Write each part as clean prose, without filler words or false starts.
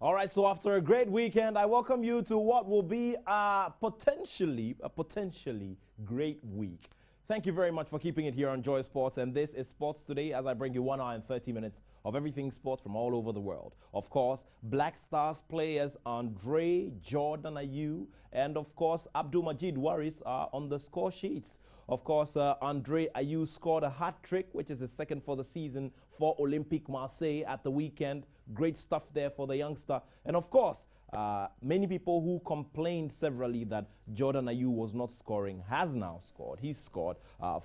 All right, so after a great weekend, I welcome you to what will be a potentially great week. Thank you very much for keeping it here on Joy Sports, and this is Sports Today as I bring you 1 hour and 30 minutes of everything sports from all over the world. Of course, Black Stars players Andre, Jordan Ayew, and of course, Abdul Majid Waris are on the score sheets. Of course, Andre Ayew scored a hat-trick, which is his second for the season for Olympique Marseille at the weekend. Great stuff there for the youngster. And of course, many people who complained severally that Jordan Ayew was not scoring has now scored. He's scored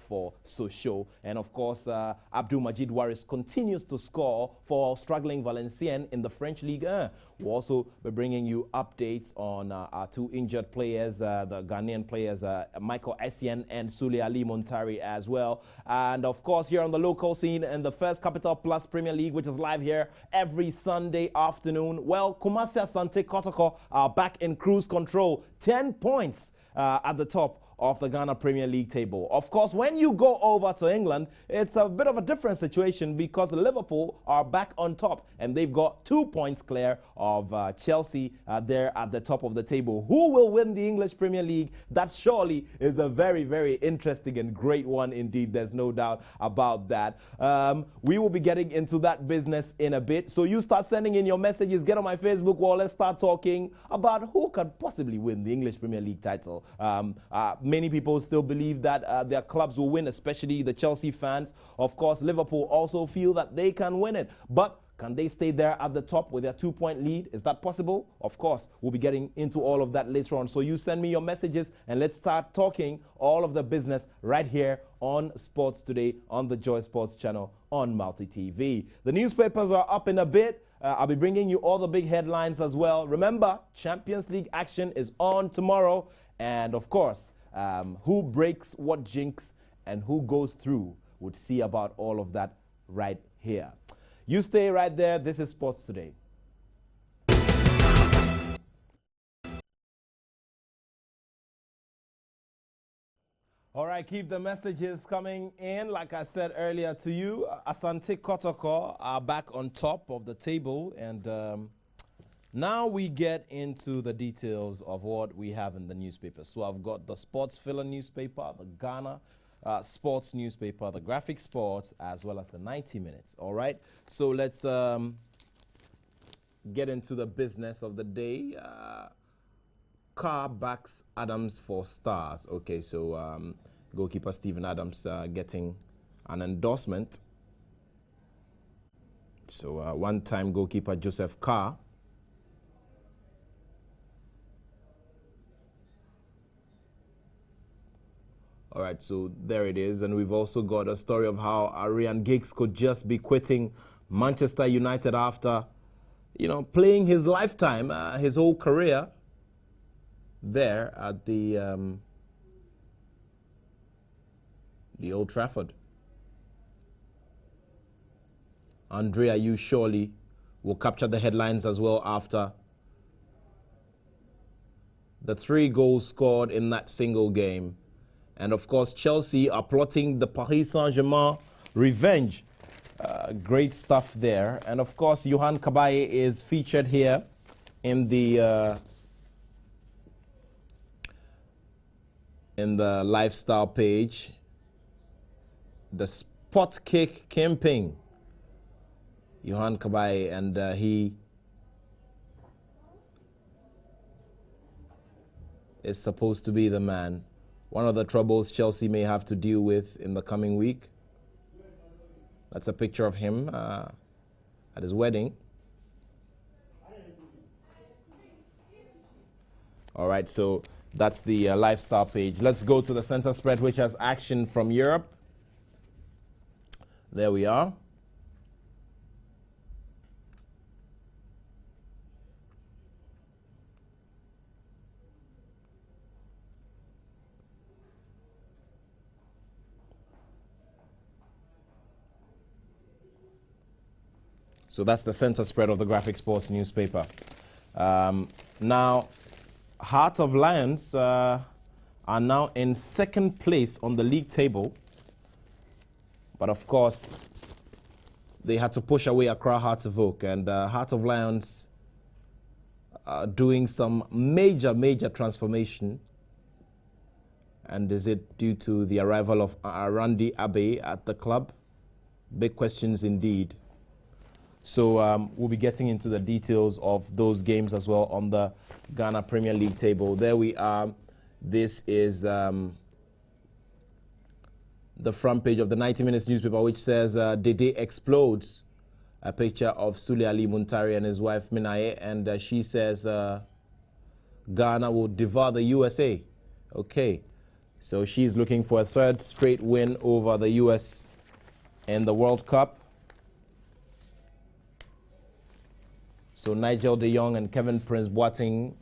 for Sochaux. And of course, Abdul Majid Waris continues to score for struggling Valenciennes in the French Ligue 1. We'll also be bringing you updates on our two injured players, the Ghanaian players, Michael Essien and Sule Ali Montari as well. And of course, here on the local scene in the First Capital Plus Premier League, which is live here every Sunday afternoon. Well, Kumasi Asante Kotoko are back in cruise control. 10 points at the top of the Ghana Premier League table. Of course, when you go over to England, it's a bit of a different situation because Liverpool are back on top and they've got 2 points clear of Chelsea there at the top of the table. Who will win the English Premier League? That surely is a very, very interesting and great one indeed. There's no doubt about that. We will be getting into that business in a bit. So you start sending in your messages. Get on my Facebook wall. Let's start talking about who could possibly win the English Premier League title. Many people still believe that their clubs will win, especially the Chelsea fans. Of course, Liverpool also feel that they can win it. But can they stay there at the top with their 2-point lead? Is that possible? Of course, we'll be getting into all of that later on. So you send me your messages and let's start talking all of the business right here on Sports Today on the Joy Sports channel on Multi TV. The newspapers are up in a bit. I'll be bringing you all the big headlines as well. Remember, Champions League action is on tomorrow. And of course, who breaks what jinx and who goes through, would see about all of that right here. You stay right there. This is Sports Today. All right, keep the messages coming in. Like I said earlier to you, Asante Kotoko are back on top of the table, and now we get into the details of what we have in the newspaper. So I've got the Sports Filler newspaper, the Ghana Sports newspaper, the Graphic Sports, as well as the 90 Minutes. All right, so let's get into the business of the day. Carr backs Adams for Stars. Okay, so goalkeeper Stephen Adams getting an endorsement. So one-time goalkeeper Joseph Carr all right, so there it is. And we've also got a story of how Ryan Giggs could just be quitting Manchester United after, playing his lifetime, his whole career there at the Old Trafford. Andre Ayew surely will capture the headlines as well after the 3 goals scored in that single game. And of course, Chelsea are plotting the Paris Saint-Germain revenge. Great stuff there. And of course, Yohan Cabaye is featured here in the lifestyle page. The Spot Kick Campaign. Yohan Cabaye, and he is supposed to be the man. One of the troubles Chelsea may have to deal with in the coming week. That's a picture of him at his wedding. All right, so that's the lifestyle page. Let's go to the center spread, which has action from Europe. There we are. So that's the center spread of the Graphic Sports newspaper. Now, Heart of Lions are now in 2nd place on the league table. But of course, they had to push away Accra Hearts of Oak. And Heart of Lions doing some major transformation. And is it due to the arrival of Randy Abbey at the club? Big questions indeed. So we'll be getting into the details of those games as well on the Ghana Premier League table. There we are. This is the front page of the 90 Minutes newspaper, which says Dede explodes. A picture of Sule Ali Muntari and his wife Minaye, and she says Ghana will devour the USA. Okay, so she's looking for a third straight win over the US in the World Cup. So Nigel de Jong and Kevin Prince Boateng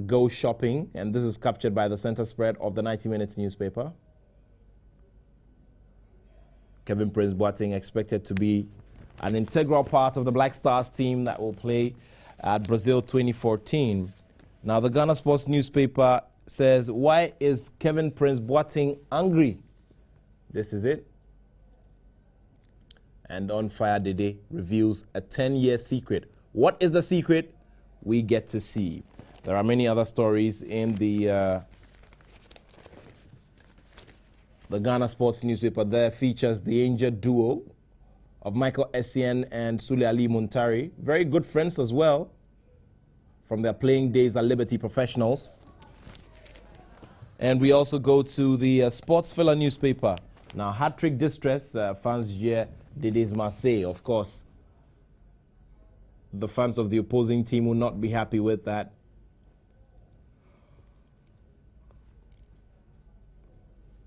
go shopping, and this is captured by the center spread of the 90 Minutes newspaper. Kevin Prince Boateng expected to be an integral part of the Black Stars team that will play at Brazil 2014. Now the Ghana Sports newspaper says, why is Kevin Prince Boateng angry? This is it. And On Fire Dede reveals a 10-year secret. What is the secret? We get to see. There are many other stories in the Ghana Sports newspaper. There features the injured duo of Michael Essien and Sule Ali Muntari. Very good friends as well from their playing days at Liberty Professionals. And we also go to the Sports Filler newspaper. Now, hat-trick distress, fans here. Dede's Marseille, of course. The fans of the opposing team will not be happy with that.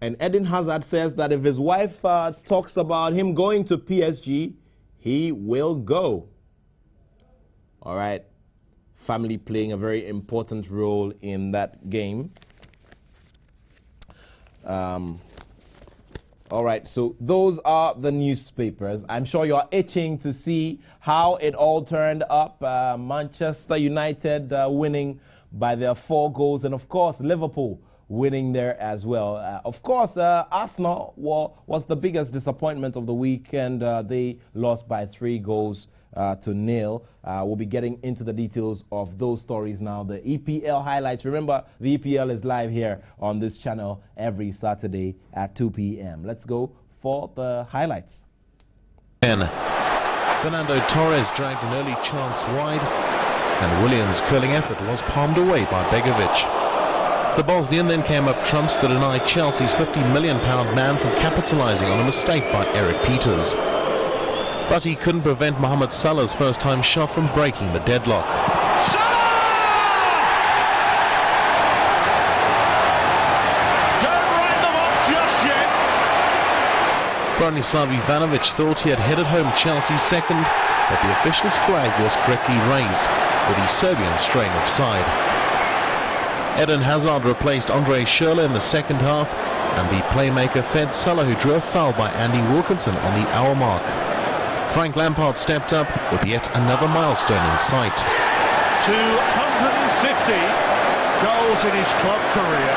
And Eden Hazard says that if his wife talks about him going to PSG, he will go. All right. Family playing a very important role in that game. All right, so those are the newspapers. I'm sure you're itching to see how it all turned up. Manchester United winning by their 4 goals, and of course Liverpool winning there as well. Of course, Arsenal was the biggest disappointment of the week, and they lost by 3 goals to 0. We'll be getting into the details of those stories now. The EPL highlights. Remember, the EPL is live here on this channel every Saturday at 2 p.m. Let's go for the highlights. Fernando Torres dragged an early chance wide, and Williams' curling effort was palmed away by Begovic. The Bosnian then came up trumps to deny Chelsea's £50 million man from capitalising on a mistake by Eric Peters. But he couldn't prevent Mohamed Salah's first-time shot from breaking the deadlock. Salah! Don't write them off just yet. Bronislav Ivanovic thought he had headed home Chelsea's second, but the official's flag was correctly raised, with the Serbian straying offside. Eden Hazard replaced Andre Schürrle in the second half, and the playmaker fed Salah, who drew a foul by Andy Wilkinson on the hour mark. Frank Lampard stepped up with yet another milestone in sight. 250 goals in his club career.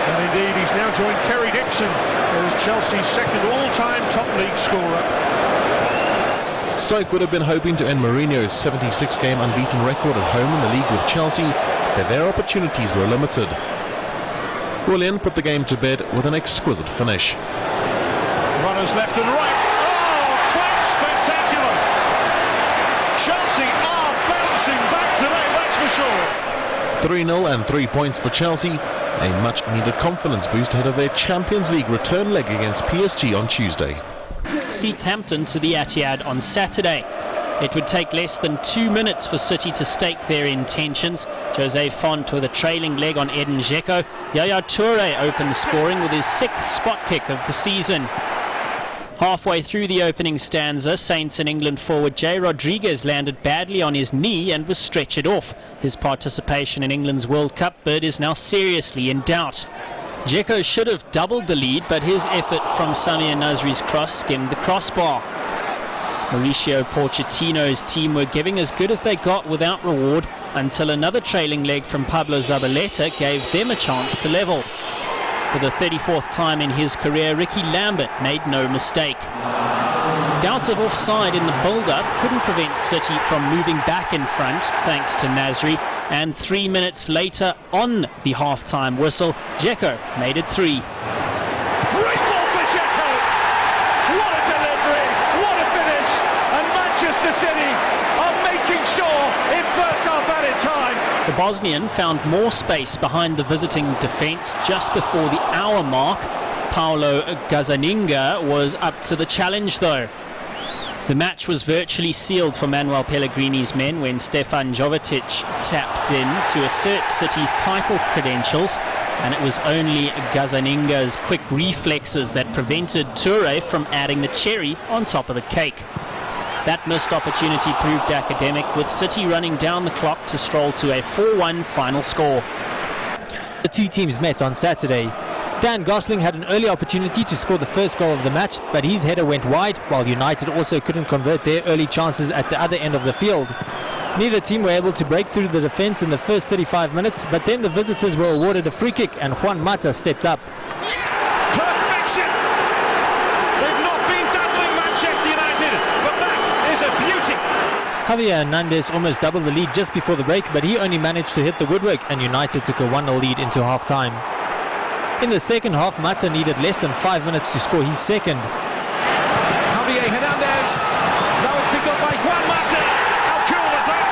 And indeed, he's now joined Kerry Dixon as Chelsea's second all-time top league scorer. Stoke would have been hoping to end Mourinho's 76-game unbeaten record at home in the league with Chelsea, but their opportunities were limited. Willian put the game to bed with an exquisite finish. Runners left and right. Spectacular! Chelsea are bouncing back today, that's for sure. 3-0 and 3 points for Chelsea, a much-needed confidence boost ahead of their Champions League return leg against PSG on Tuesday. Southampton to the Attoh on Saturday. It would take less than 2 minutes for City to stake their intentions. Jose Font with a trailing leg on Edin Dzeko. Yaya Toure opened scoring with his 6th spot kick of the season. Halfway through the opening stanza, Saints and England forward Jay Rodriguez landed badly on his knee and was stretchered off. His participation in England's World Cup bid is now seriously in doubt. Dzeko should have doubled the lead, but his effort from Samir Nasri's cross skimmed the crossbar. Mauricio Pochettino's team were giving as good as they got without reward until another trailing leg from Pablo Zabaleta gave them a chance to level. For the 34th time in his career, Ricky Lambert made no mistake. Doubts of offside in the build-up couldn't prevent City from moving back in front, thanks to Nasri. And 3 minutes later, on the half-time whistle, Dzeko made it 3. Great ball for Dzeko! What a delivery! What a finish! And Manchester City are making sure in first half added time. The Bosnian found more space behind the visiting defence just before the hour mark. Paolo Gazzaniga was up to the challenge though. The match was virtually sealed for Manuel Pellegrini's men when Stefan Jovetic tapped in to assert City's title credentials, and it was only Gazzaniga's quick reflexes that prevented Toure from adding the cherry on top of the cake. That missed opportunity proved academic, with City running down the clock to stroll to a 4-1 final score. The two teams met on Saturday. Dan Gosling had an early opportunity to score the first goal of the match, but his header went wide, while United also couldn't convert their early chances at the other end of the field. Neither team were able to break through the defence in the first 35 minutes, but then the visitors were awarded a free kick and Juan Mata stepped up. Perfection! They've not been dazzling Manchester United, but that is a beauty! Javier Hernandez almost doubled the lead just before the break, but he only managed to hit the woodwork and United took a 1-0 lead into half-time. In the second half, Mata needed less than 5 minutes to score his second. Javier Hernandez, that was picked up by Juan Mata. How cool was that?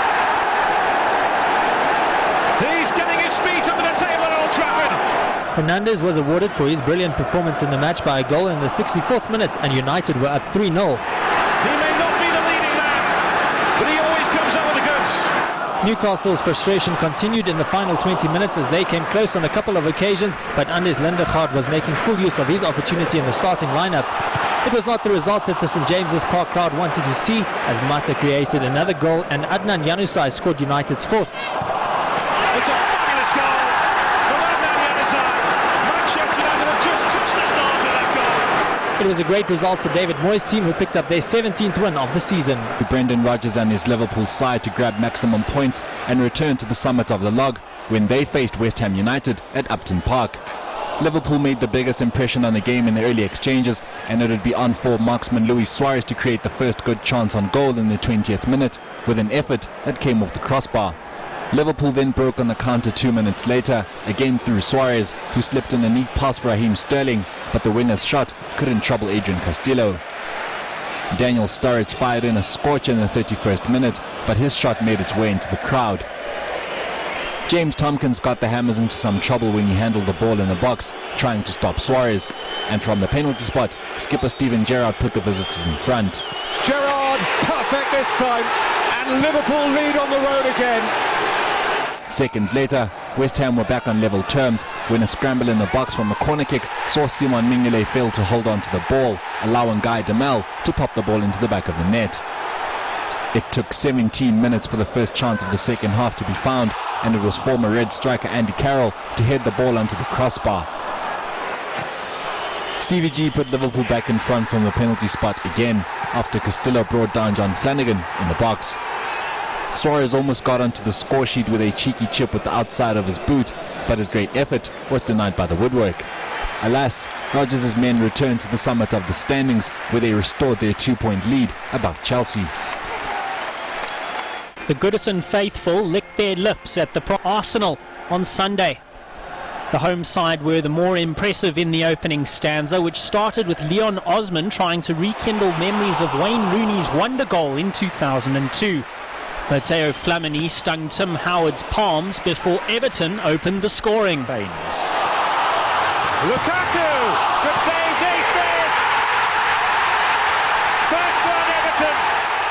He's getting his feet under the table at Old Trafford. Hernandez was awarded for his brilliant performance in the match by a goal in the 64th minute, and United were up 3-0. He may not be the leading man, but he always comes up with the goods. Newcastle's frustration continued in the final 20 minutes as they came close on a couple of occasions, but Anders Lindegaard was making full use of his opportunity in the starting lineup. It was not the result that the St James's Park crowd wanted to see, as Mata created another goal and Adnan Januzaj scored United's fourth. It's a fabulous goal from Adnan Januzaj. Manchester United have just touched the stars with that goal. It was a great result for David Moyes' team, who picked up their 17th win of the season. Brendan Rodgers and his Liverpool side to grab maximum points and return to the summit of the log when they faced West Ham United at Upton Park. Liverpool made the biggest impression on the game in the early exchanges, and it would be on for marksman Luis Suarez to create the first good chance on goal in the 20th minute with an effort that came off the crossbar. Liverpool then broke on the counter 2 minutes later, again through Suarez, who slipped in a neat pass for Raheem Sterling, but the winner's shot couldn't trouble Adrian Castillo. Daniel Sturridge fired in a scorcher in the 31st minute, but his shot made its way into the crowd. James Tompkins got the Hammers into some trouble when he handled the ball in the box, trying to stop Suarez, and from the penalty spot, skipper Steven Gerrard put the visitors in front. Gerrard, perfect this time, and Liverpool lead on the road again. Seconds later, West Ham were back on level terms when a scramble in the box from a corner kick saw Simon Mignolet fail to hold on to the ball, allowing Guy Demel to pop the ball into the back of the net. It took 17 minutes for the first chance of the second half to be found, and it was former Red striker Andy Carroll to head the ball onto the crossbar. Stevie G put Liverpool back in front from the penalty spot again after Castillo brought down John Flanagan in the box. Suarez almost got onto the score sheet with a cheeky chip with the outside of his boot, but his great effort was denied by the woodwork. Alas, Rodgers' men returned to the summit of the standings where they restored their 2-point lead above Chelsea. The Goodison faithful licked their lips at the Arsenal on Sunday. The home side were the more impressive in the opening stanza, which started with Leon Osman trying to rekindle memories of Wayne Rooney's wonder goal in 2002. Matteo Flamini stung Tim Howard's palms before Everton opened the scoring. Baines. Lukaku! Good save, Naismith! First one, Everton!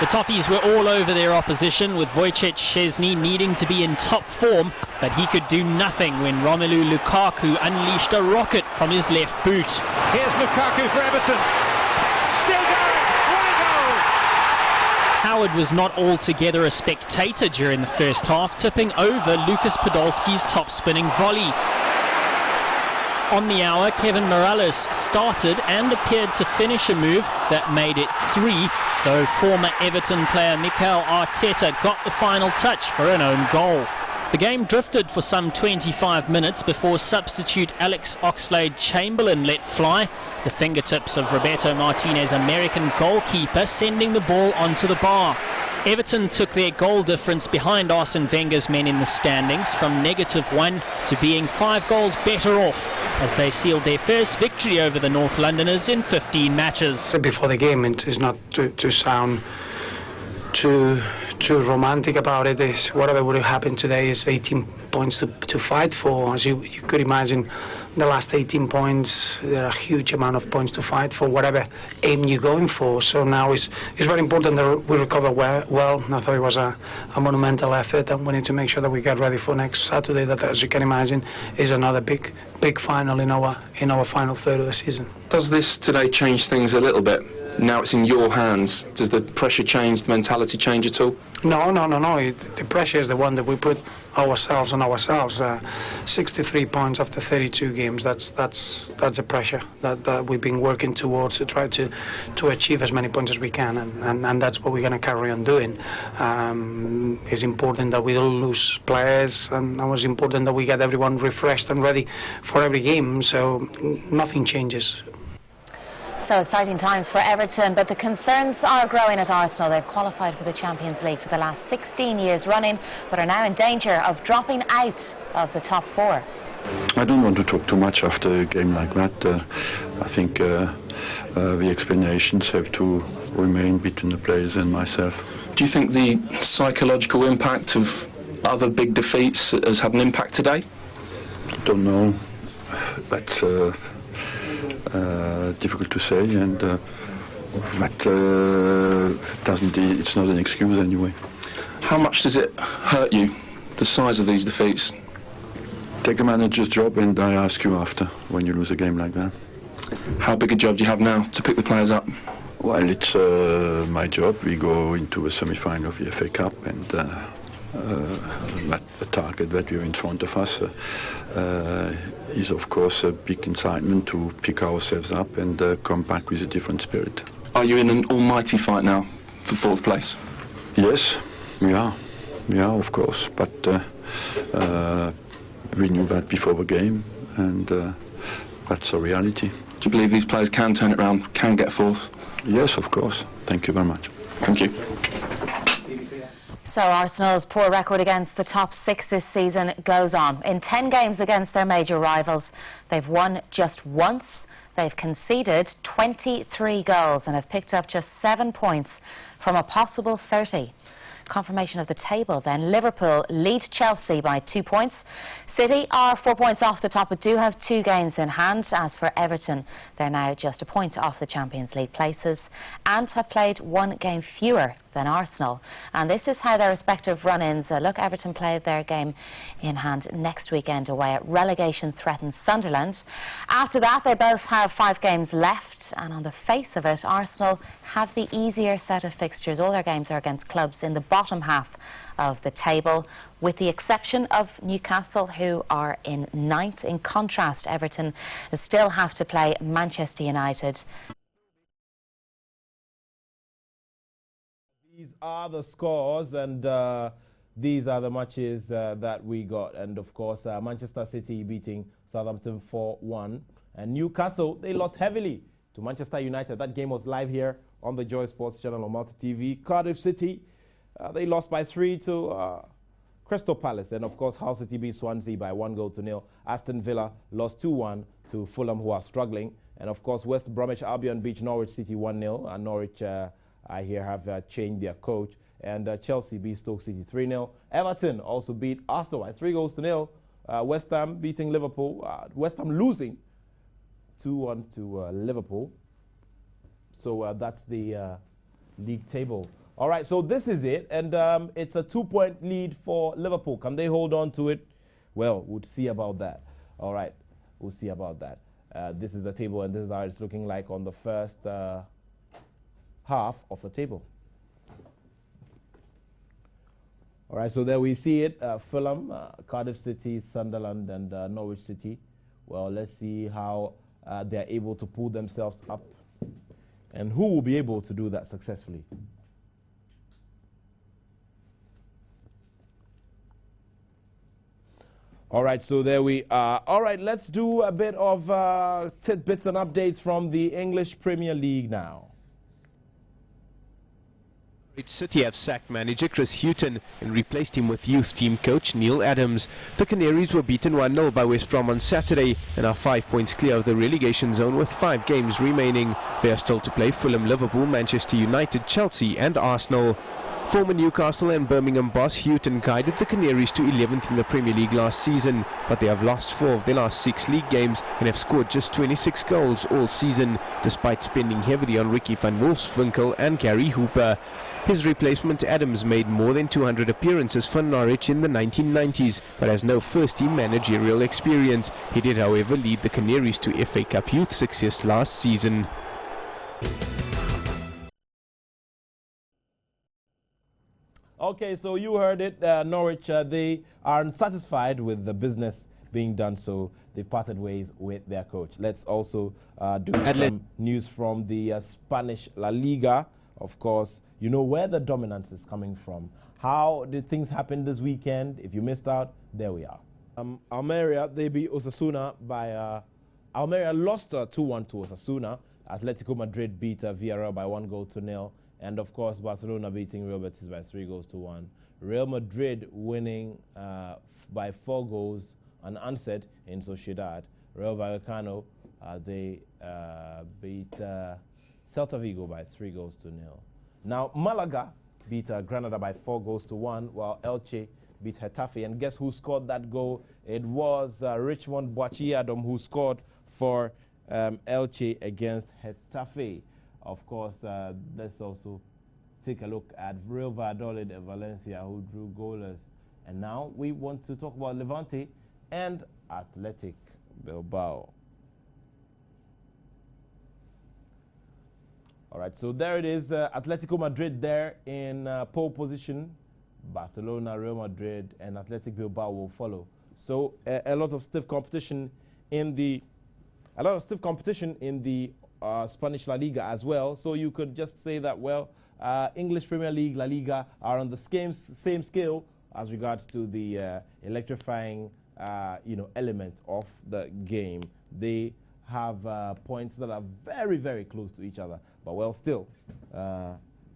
The Toffees were all over their opposition, with Wojciech Szczesny needing to be in top form, but he could do nothing when Romelu Lukaku unleashed a rocket from his left boot. Here's Lukaku for Everton. Still going! What a goal! Howard was not altogether a spectator during the first half, tipping over Lucas Podolski's top-spinning volley. On the hour, Kevin Morales started and appeared to finish a move that made it 3, though former Everton player Mikel Arteta got the final touch for an own goal. The game drifted for some 25 minutes before substitute Alex Oxlade-Chamberlain let fly the fingertips of Roberto Martinez, American goalkeeper, sending the ball onto the bar. Everton took their goal difference behind Arsene Wenger's men in the standings from -1 to being 5 goals better off as they sealed their first victory over the North Londoners in 15 matches. Before the game, it is not to sound too romantic about it. Is whatever would have happened today is 18 points to fight for. As you could imagine, the last 18 points, there are a huge amount of points to fight for, whatever aim you're going for. So now it's very important that we recover well. I thought it was a monumental effort, and we need to make sure that we get ready for next Saturday. That, as you can imagine, is another big final in our final third of the season. Does this today change things a little bit? Now it's in your hands. Does the pressure change, the mentality change at all? No. The pressure is the one that we put ourselves on ourselves. 63 points after 32 games. That's a pressure that we've been working towards to try to achieve as many points as we can, and that's what we're going to carry on doing. It's important that we don't lose players, and it was important that we get everyone refreshed and ready for every game. So nothing changes. So exciting times for Everton, but the concerns are growing at Arsenal. They've qualified for the Champions League for the last 16 years running, but are now in danger of dropping out of the top 4. I don't want to talk too much after a game like that. I think the explanations have to remain between the players and myself. Do you think the psychological impact of other big defeats has had an impact today? I don't know. That's difficult to say, and it's not an excuse anyway. How much does it hurt you, the size of these defeats? Take a manager's job, and I ask you after when you lose a game like that. How big a job do you have now to pick the players up? Well, it's my job. We go into a semi-final of the FA Cup, and the target that we have in front of us is of course a big incitement to pick ourselves up and come back with a different spirit. Are you in an almighty fight now for 4th place? Yes, we are, of course, but we knew that before the game, and that's a reality. Do you believe these players can turn it around, can get 4th? Yes, of course. Thank you very much. Thank you. So Arsenal's poor record against the top 6 this season goes on. In 10 games against their major rivals, they've won just once. They've conceded 23 goals and have picked up just 7 points from a possible 30. Confirmation of the table then. Liverpool lead Chelsea by 2 points. City are 4 points off the top but do have 2 games in hand. As for Everton, they're now just a point off the Champions League places and have played 1 game fewer than Arsenal. And this is how their respective run-ins look. Everton play their game in hand next weekend away at relegation-threatened Sunderland. After that, they both have 5 games left, and on the face of it, Arsenal have the easier set of fixtures. All their games are against clubs in the bottom half of the table, with the exception of Newcastle, who are in 9th. In contrast, Everton still have to play Manchester United. These are the scores, and these are the matches that we got. And of course, Manchester City beating Southampton 4-1. And Newcastle, they lost heavily to Manchester United. That game was live here on the Joy Sports channel on Multi TV. Cardiff City, they lost by 3 to Crystal Palace. And of course, Hull City beat Swansea by 1-0. Aston Villa lost 2-1 to Fulham, who are struggling. And of course, West Bromwich Albion beat Norwich City 1-0. And Norwich, I hear, have changed their coach. And Chelsea beat Stoke City 3-0. Everton also beat Arsenal by 3-0. West Ham beating Liverpool. West Ham losing 2-1 to Liverpool. So that's the league table. All right, so this is it. And it's a 2-point lead for Liverpool. Can they hold on to it? Well, we'll see about that. All right, we'll see about that. This is the table, and this is how it's looking like on the first half of the table. All right, so there we see it. Fulham, Cardiff City, Sunderland, and Norwich City. Well, let's see how they're able to pull themselves up and who will be able to do that successfully. All right, so there we are. All right, let's do a bit of tidbits and updates from the English Premier League now. City have sacked manager Chris Hughton and replaced him with youth team coach Neil Adams. The Canaries were beaten 1-0 by West Brom on Saturday and are 5 points clear of the relegation zone with 5 games remaining. They are still to play Fulham, Liverpool, Manchester United, Chelsea and Arsenal. Former Newcastle and Birmingham boss Hughton guided the Canaries to 11th in the Premier League last season, but they have lost 4 of their last 6 league games and have scored just 26 goals all season, despite spending heavily on Ricky van Wolfswinkel and Gary Hooper. His replacement Adams made more than 200 appearances for Norwich in the 1990s, but has no first-team managerial experience. He did, however, lead the Canaries to FA Cup youth success last season. Okay, so you heard it, Norwich, they are unsatisfied with the business being done, so they parted ways with their coach. Let's also do some news from the Spanish La Liga. Of course, you know where the dominance is coming from. How did things happen this weekend? If you missed out, there we are. Almeria, they beat Osasuna by... Almeria lost 2-1 to Osasuna. Atletico Madrid beat Villarreal by 1-0. And of course, Barcelona beating Real Betis by 3-1. Real Madrid winning by 4 goals unanswered in Sociedad. Real Vallecano, they beat Celta Vigo by 3-0. Now, Malaga beat Granada by 4-1, while Elche beat Getafe. And guess who scored that goal? It was Richmond Boachiadom who scored for Elche against Getafe. Of course, let's also take a look at Real Valladolid and Valencia, who drew goalless. And now we want to talk about Levante and Athletic Bilbao. All right, so there it is. Atletico Madrid there in pole position. Barcelona, Real Madrid, and Athletic Bilbao will follow. So a lot of stiff competition in the Spanish La Liga as well. So you could just say that, well, English Premier League, La Liga are on the same scale as regards to the electrifying, element of the game. They have points that are very, very close to each other. But well, still,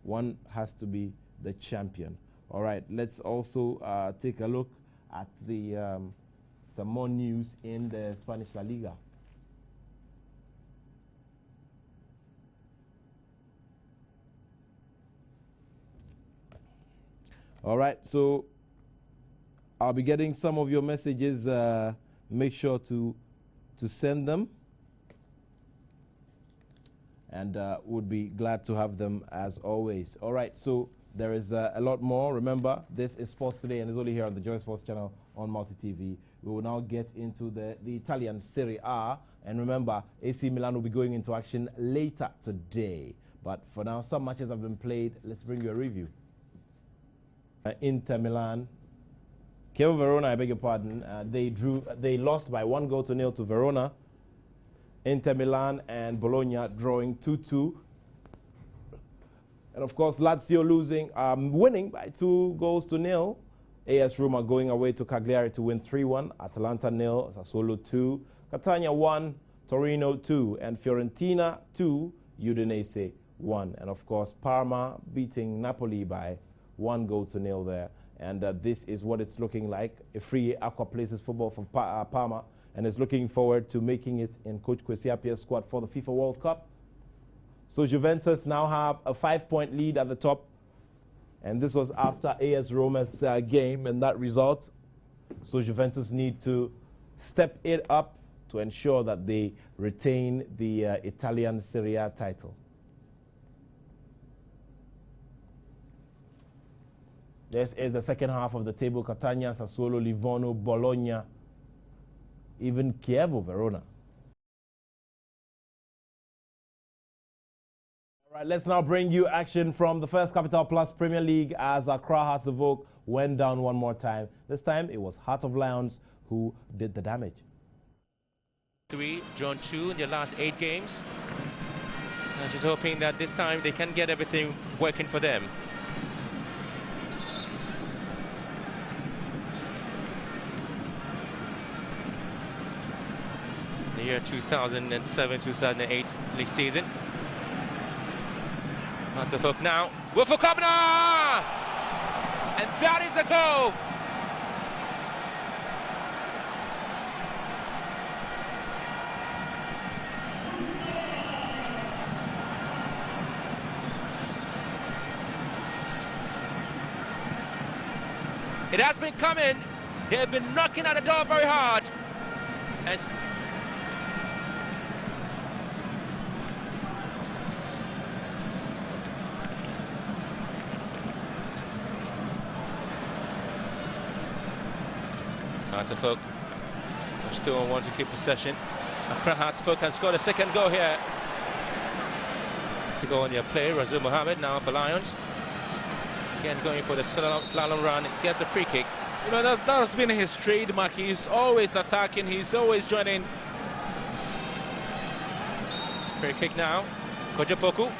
one has to be the champion. All right, let's also take a look at the some more news in the Spanish La Liga. All right, so I'll be getting some of your messages. Make sure to send them, and would be glad to have them as always. All right, so there is a lot more. Remember, this is Sports Today, and it's only here on the Joy Sports channel on Multi TV. We will now get into the Italian Serie A, and remember, AC Milan will be going into action later today. But for now, some matches have been played. Let's bring you a review. Inter Milan, Chievo Verona, I beg your pardon, they lost by 1-0 to Verona. Inter Milan and Bologna drawing 2-2. And of course, Lazio winning by 2-0. AS Roma going away to Cagliari to win 3-1. Atalanta 0, Sassuolo 2, Catania 1, Torino 2, and Fiorentina 2, Udinese 1. And of course, Parma beating Napoli by 1-0 there. And this is what it's looking like. Efriye Aqua plays his football for Parma and is looking forward to making it in Coach Kwesiapie's squad for the FIFA World Cup. So Juventus now have a 5-point lead at the top. And this was after AS Roma's game and that result. So Juventus need to step it up to ensure that they retain the Italian Serie A title. This is the second half of the table. Catania, Sassuolo, Livorno, Bologna, even Chievo Verona. All right, let's now bring you action from the First Capital Plus Premier League as Accra Hearts of Oak went down one more time. This time it was Heart of Lions who did the damage. 3, drawn 2 in their last 8 games. And she's hoping that this time they can get everything working for them. year 2007-2008 league season. Attoh hook now. Wilfred Kobna! And that is the goal! It has been coming. They have been knocking at the door very hard. And Attoh still want to keep possession. Attoh can score the second goal here. To go on your play, Razul Mohammed now for Lions. Again going for the slalom run, gets a free kick. You know, that's been his trademark. He's always attacking, he's always joining. Free kick now, Kojopoku.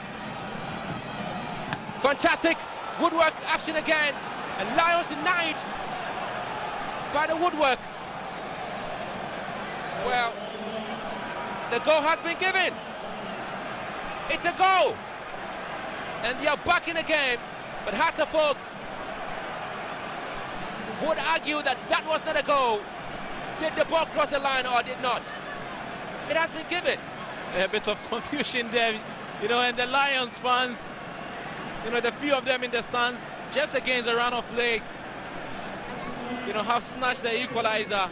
Fantastic woodwork action again, and Lions denied by the woodwork. Well, the goal has been given. It's a goal, and they are back in the game. But Attoh would argue that that was not a goal. Did the ball cross the line or did not? It has been given. A bit of confusion there, you know, and the Lions fans, you know, the few of them in the stands, just against the run of play, you know, have snatched the equalizer.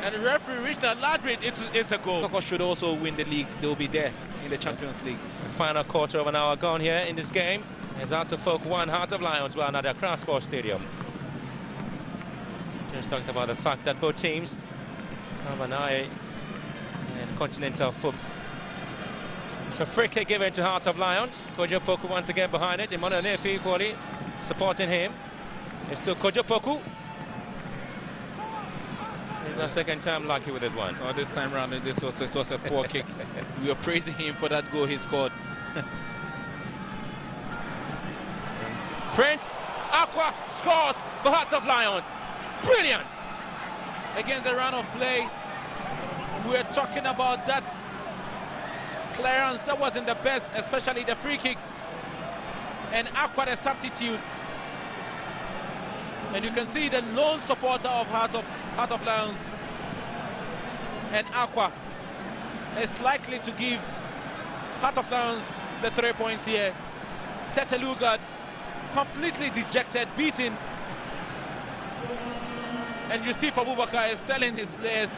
And the referee reached a large rate, it's a goal. Attoh should also win the league. They'll be there in the Champions League. The final quarter of an hour gone here in this game. As Attoh 1, Heart of Lions 1 at the Accra Sports Stadium. Just talked about the fact that both teams have an eye in continental football. So free kick given to Heart of Lions. Kojopoku once again behind it. Emmanuel Nefi equally supporting him. It's still Kojopoku. The second time lucky with this one. Oh, this time round it was a poor kick. We are praising him for that goal he scored. Prince Aqua scores for Heart of Lions. Brilliant! Against the run of play, we're talking about that clearance that wasn't the best, especially the free kick. And Aqua the substitute. And you can see the lone supporter of Heart of Lions, and Aqua is likely to give Heart of Lions the 3 points here. Teteluga completely dejected, beaten, and you see Abubakar is telling his players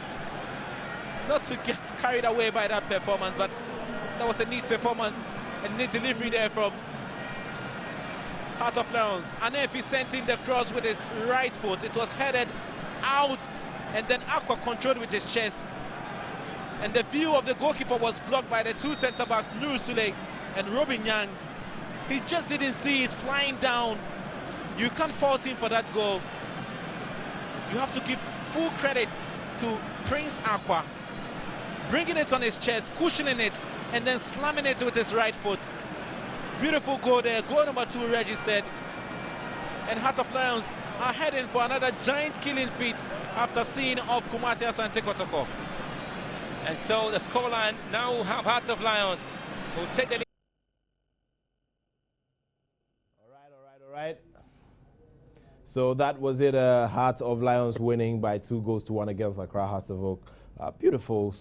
not to get carried away by that performance, but that was a neat performance, a neat delivery there from Heart of Lions. Anefi sent in the cross with his right foot. It was headed out, and then Aqua controlled with his chest. And the view of the goalkeeper was blocked by the two centre-backs, Nur Sule and Robin Yang. He just didn't see it flying down. You can't fault him for that goal. You have to give full credit to Prince Aqua, bringing it on his chest, cushioning it, and then slamming it with his right foot. Beautiful goal there, goal number 2 registered. And Heart of Lions are heading for another giant killing feat after seeing of Kumasi Asante Kotoko. And so the scoreline now will have Heart of Lions who take the lead. All right. So that was it, Heart of Lions winning by 2-1 against Accra Hearts of Oak. Beautiful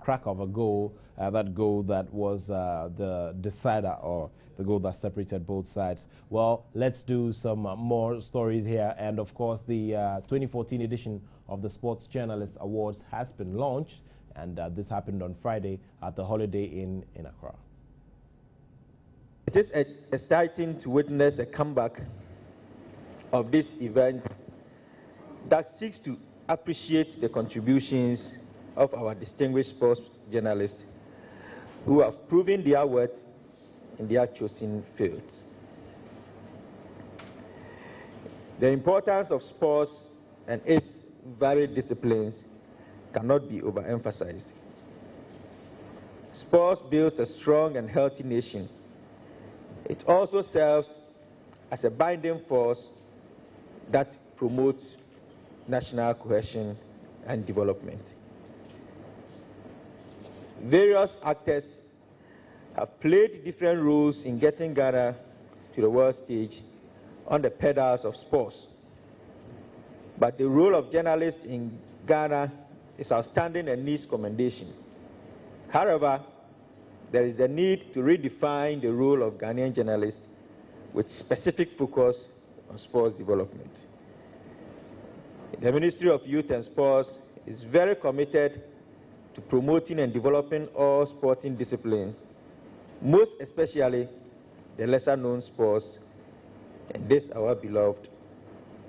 crack of a goal, that goal that was the decider, or the goal that separated both sides. Well, let's do some more stories here, and of course the 2014 edition of the Sports Journalist Awards has been launched, and this happened on Friday at the Holiday Inn in Accra. It is exciting to witness a comeback of this event that seeks to appreciate the contributions of our distinguished sports journalists who have proven their worth in their chosen fields. The importance of sports and its varied disciplines cannot be overemphasized. Sports builds a strong and healthy nation. It also serves as a binding force that promotes national cohesion and development. Various actors have played different roles in getting Ghana to the world stage on the pedals of sports. But the role of journalists in Ghana is outstanding and needs commendation. However, there is a need to redefine the role of Ghanaian journalists with specific focus on sports development. The Ministry of Youth and Sports is very committed to promoting and developing all sporting disciplines, most especially the lesser-known sports in this our beloved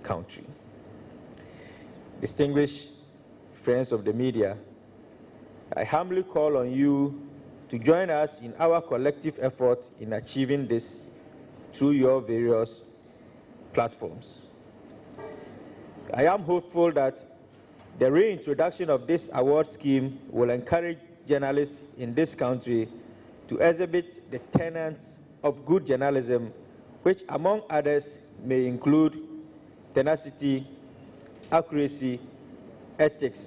country. Distinguished friends of the media, I humbly call on you to join us in our collective effort in achieving this through your various platforms. I am hopeful that the reintroduction of this award scheme will encourage journalists in this country to exhibit the tenets of good journalism, which among others may include tenacity, accuracy, ethics,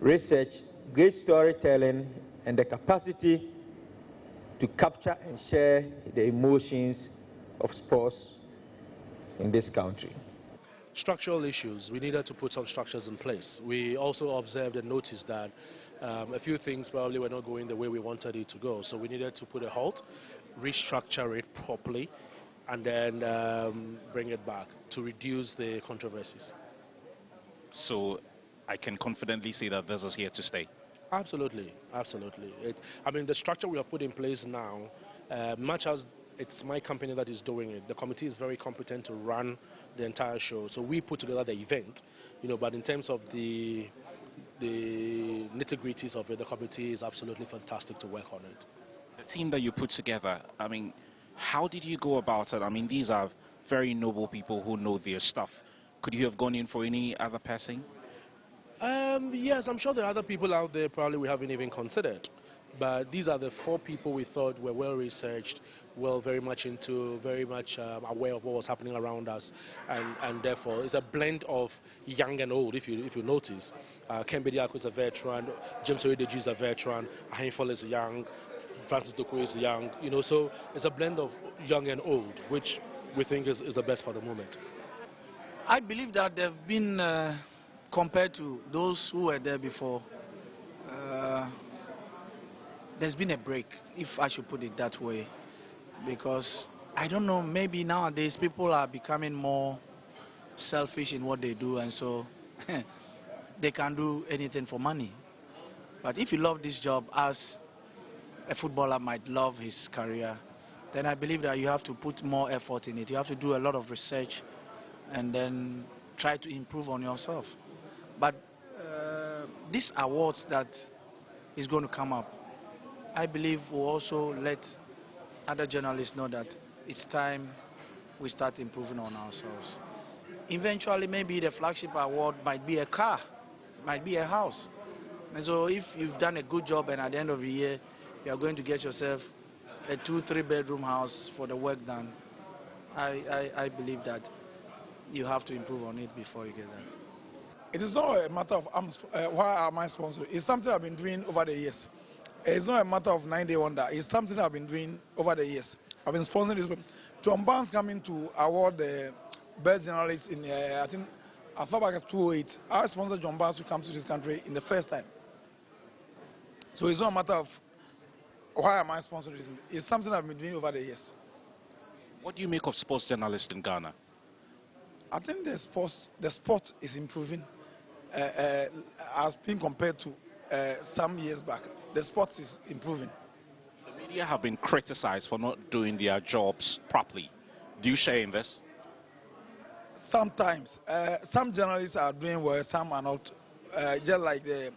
research, great storytelling, and the capacity to capture and share the emotions of sports in this country. Structural issues, we needed to put some structures in place. We also observed and noticed that a few things probably were not going the way we wanted it to go. So we needed to put a halt, restructure it properly, and then bring it back to reduce the controversies. So I can confidently say that this is here to stay. Absolutely, absolutely. I mean, the structure we have put in place now, much as it's my company that is doing it, the committee is very competent to run the entire show. So we put together the event, but in terms of the nitty-gritties of it, the committee is absolutely fantastic to work on it. The team that you put together, I mean, how did you go about it? I mean, these are very noble people who know their stuff. Could you have gone in for any other person? Yes, I'm sure there are other people out there probably we haven't even considered. But these are the 4 people we thought were well researched, very much aware of what was happening around us, and therefore it's a blend of young and old. If you notice, Kembedi Ako is a veteran, James Oyedeji is a veteran, Ahimfol is young, Francis Doko is young. So it's a blend of young and old, which we think is the best for the moment. I believe that they've been compared to those who were there before. There's been a break, if I should put it that way, because I don't know, maybe nowadays people are becoming more selfish in what they do, and so they can do anything for money. But if you love this job, as a footballer might love his career, then I believe that you have to put more effort in it. You have to do a lot of research and then try to improve on yourself. But these awards that is going to come up, I believe will also let other journalists know that it's time we start improving on ourselves. Eventually, maybe the flagship award might be a car, might be a house. And so if you've done a good job and at the end of the year, you are going to get yourself a 2-3 bedroom house for the work done, I believe that you have to improve on it before you get that. It is not a matter of why am I sponsored. It's something I've been doing over the years. It's not a matter of 9-day wonder. It's something I've been doing over the years. I've been sponsoring this. John Barnes coming to award the best journalist in, I think, as far back as 2008. I sponsored John Barnes to come to this country in the first time. So it's not a matter of why am I sponsoring this. It's something I've been doing over the years. What do you make of sports journalists in Ghana? I think the sport is improving as being compared to some years back. The sport is improving. The media have been criticized for not doing their jobs properly. Do you share in this? Sometimes. Some journalists are doing well, some are not. Just like the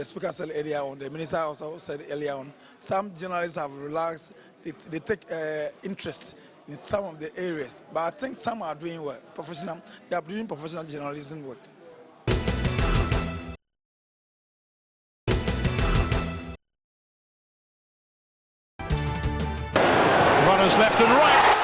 speaker said earlier on, the minister also said earlier on, some journalists have relaxed. They take interest in some of the areas. But I think some are doing well. They are doing professional journalism work. Runners left and right.